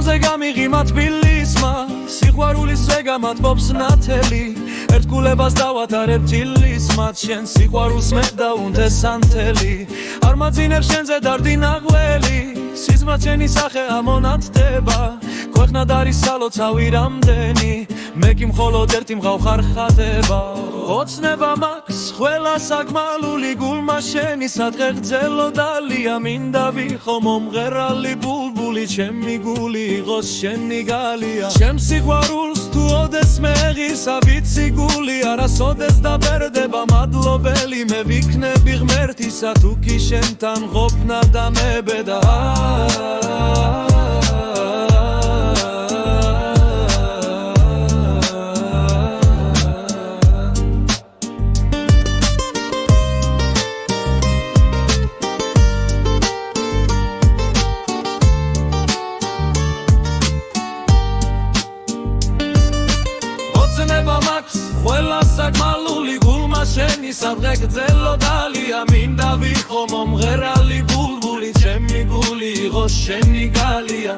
სეზონზე გამიღიმა თბილისმა სიყვარულის ზეგამათბობს ნათელი ერთგულებას დავატარებ თილის მათ შენ სიყვარულს მე დაუნდეს ანთელი არ მაძინებს შენზე დარდი ნაღველი სიზმრად შენი სახე ამონათდება ქვეყნად არის სალოცავი რამდენი მე კი მხოლოდ ერთი მღავხარ ხატება ოცნება მაქვს ყველა საგმალული გულმა შენი სადღე გრძელო დალია მინდა ვიყო მომღერალი ბულბული ჩემი გული იყოს შენი გალია ჩემს სიყვარულს თუ ოდეს მეღისა ვიცი გული არასოდეს დაბერდება მადლობელი მე ვიქნები ღმერთისა თუ კი შენთან ყოფნა დამებედა ყველა საგმალული გულმა შენი სადღე გრძელო დალია მინდა ვიყო მომღერალი ბულბული ჩემი გული იყოს შენი გალია